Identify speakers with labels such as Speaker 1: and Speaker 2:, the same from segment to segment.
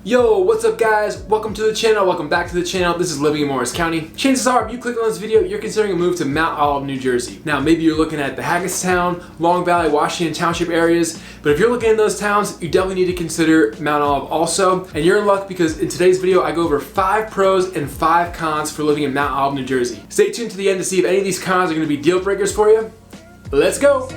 Speaker 1: Yo, what's up guys? Welcome to the channel, welcome back to the channel. This is Living in Morris County. Chances are, if you click on this video, you're considering a move to Mount Olive, New Jersey. Now, maybe you're looking at the Hackettstown, Long Valley, Washington Township areas, but if you're looking in those towns, you definitely need to consider Mount Olive also. And you're in luck because in today's video, I go over 5 pros and 5 cons for living in Mount Olive, New Jersey. Stay tuned to the end to see if any of these cons are gonna be deal breakers for you. Let's go.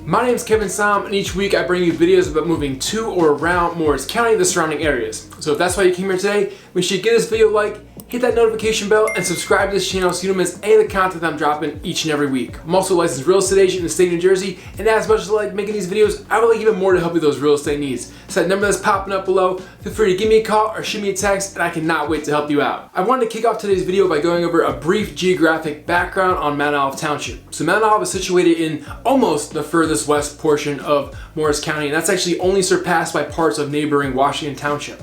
Speaker 1: My name is Kevin Saum, and each week I bring you videos about moving to or around Morris County and the surrounding areas. So if that's why you came here today, make sure you give this video a like, hit that notification bell, and subscribe to this channel so you don't miss any of the content I'm dropping each and every week. I'm also a licensed real estate agent in the state of New Jersey, and as much as I like making these videos, I would like even more to help you with those real estate needs. So that number that's popping up below, feel free to give me a call or shoot me a text, and I cannot wait to help you out. I wanted to kick off today's video by going over a brief geographic background on Mount Olive Township. So Mount Olive is situated in almost the furthest west portion of Morris County, and that's actually only surpassed by parts of neighboring Washington Township.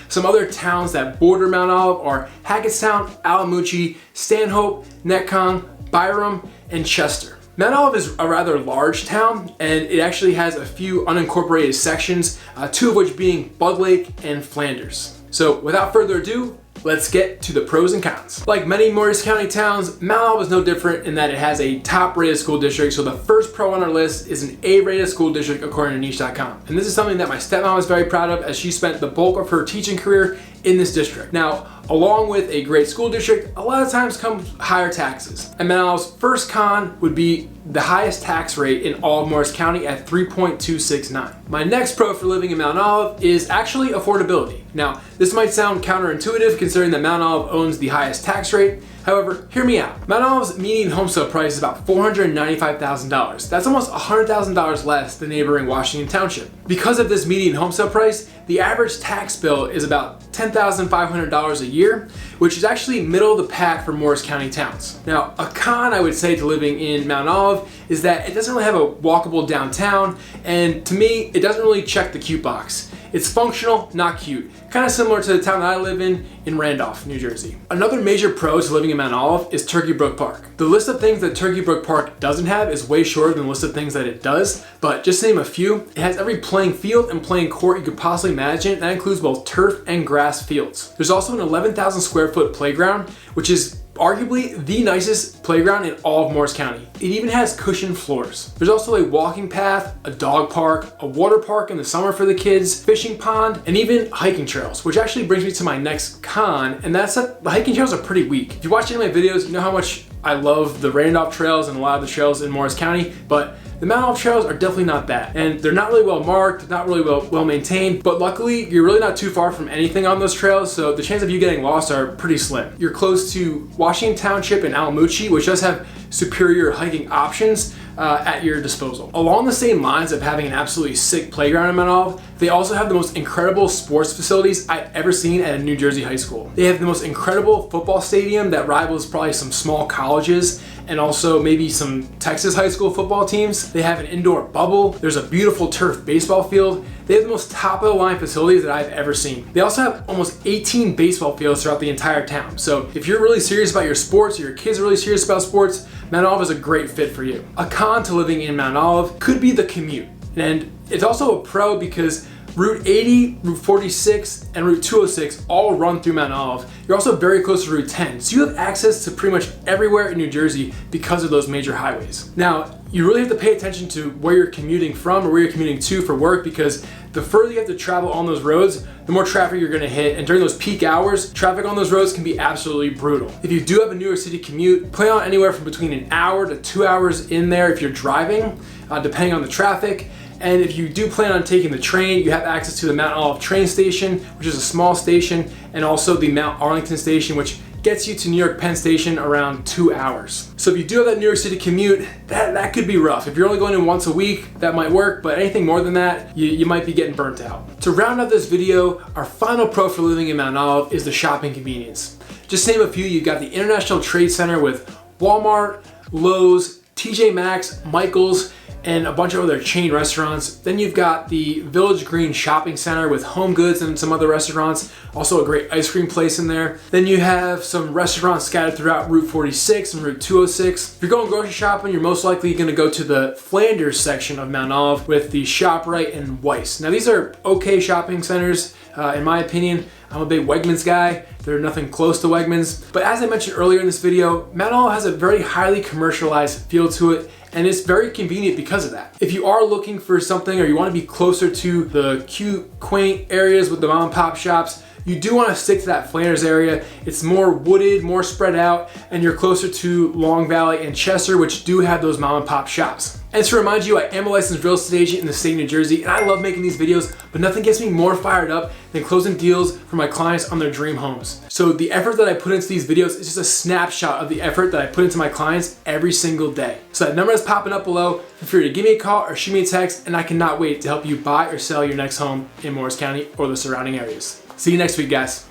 Speaker 1: Some other towns that border Mount Olive are Hackettstown, Alamuchee, Stanhope, Netcong, Byram, and Chester. Mount Olive is a rather large town, and it actually has a few unincorporated sections, 2 of which being Bud Lake and Flanders. So without further ado, let's get to the pros and cons. Like many Morris County towns, Mount Olive is no different in that it has a top-rated school district. So the first pro on our list is an A-rated school district according to niche.com. And this is something that my stepmom is very proud of, as she spent the bulk of her teaching career in this district. Now, along with a great school district, a lot of times comes higher taxes. And Mount Olive's first con would be the highest tax rate in all of Morris County at 3.269. My next pro for living in Mount Olive is actually affordability. Now, this might sound counterintuitive considering that Mount Olive owns the highest tax rate. However, hear me out. Mount Olive's median home sale price is about $495,000. That's almost $100,000 less than neighboring Washington Township. Because of this median home sale price, the average tax bill is about $10,500 a year, which is actually middle of the pack for Morris County towns. Now, a con I would say to living in Mount Olive is that it doesn't really have a walkable downtown, and to me, it doesn't really check the cute box. It's functional, not cute. Kind of similar to the town that I live in Randolph, New Jersey. Another major pro to living in Mount Olive is Turkey Brook Park. The list of things that Turkey Brook Park doesn't have is way shorter than the list of things that it does, but just to name a few, it has every playing field and playing court you could possibly imagine. That includes both turf and grass fields. There's also an 11,000 square foot playground, which is arguably the nicest playground in all of Morris County. It even has cushioned floors. There's also a walking path, a dog park, a water park in the summer for the kids, fishing pond, and even hiking trails, which actually brings me to my next con, and that's that the hiking trails are pretty weak. If you watch any of my videos, you know how much I love the Randolph trails and a lot of the trails in Morris County, but the Mount Olive trails are definitely not that. And they're not really well marked, not really well maintained, but luckily you're really not too far from anything on those trails, so the chance of you getting lost are pretty slim. You're close to Washington Township and Alamuchee, which does have superior hiking options at your disposal. Along the same lines of having an absolutely sick playground in Mount Olive, they also have the most incredible sports facilities I've ever seen at a New Jersey high school. They have the most incredible football stadium that rivals probably some small colleges and also maybe some Texas high school football teams. They have an indoor bubble. There's a beautiful turf baseball field. They have the most top of the line facilities that I've ever seen. They also have almost 18 baseball fields throughout the entire town. So if you're really serious about your sports or your kids are really serious about sports, Mount Olive is a great fit for you. A con to living in Mount Olive could be the commute. And it's also a pro because Route 80, Route 46, and Route 206 all run through Mount Olive. You're also very close to Route 10, so you have access to pretty much everywhere in New Jersey because of those major highways. Now, you really have to pay attention to where you're commuting from or where you're commuting to for work, because the further you have to travel on those roads, the more traffic you're gonna hit, and during those peak hours, traffic on those roads can be absolutely brutal. If you do have a New York City commute, plan on anywhere from between an hour to 2 hours in there if you're driving, depending on the traffic. And if you do plan on taking the train, you have access to the Mount Olive train station, which is a small station, and also the Mount Arlington station, which gets you to New York Penn Station around 2 hours. So if you do have that New York City commute, that could be rough. If you're only going in once a week, that might work, but anything more than that, you might be getting burnt out. To round out this video, our final pro for living in Mount Olive is the shopping convenience. Just to name a few, you've got the International Trade Center with Walmart, Lowe's, TJ Maxx, Michaels, and a bunch of other chain restaurants. Then you've got the Village Green Shopping Center with Home Goods and some other restaurants. Also a great ice cream place in there. Then you have some restaurants scattered throughout Route 46 and Route 206. If you're going grocery shopping, you're most likely gonna go to the Flanders section of Mount Olive with the ShopRite and Weiss. Now these are okay shopping centers, in my opinion. I'm a big Wegmans guy. They're nothing close to Wegmans. But as I mentioned earlier in this video, Mount Olive has a very highly commercialized feel to it, and it's very convenient because of that. If you are looking for something or you want to be closer to the cute, quaint areas with the mom and pop shops, you do want to stick to that Flanders area. It's more wooded, more spread out, and you're closer to Long Valley and Chester, which do have those mom and pop shops. And to remind you, I am a licensed real estate agent in the state of New Jersey, and I love making these videos, but nothing gets me more fired up than closing deals for my clients on their dream homes. So the effort that I put into these videos is just a snapshot of the effort that I put into my clients every single day. So that number is popping up below. Feel free to give me a call or shoot me a text, and I cannot wait to help you buy or sell your next home in Morris County or the surrounding areas. See you next week, guys.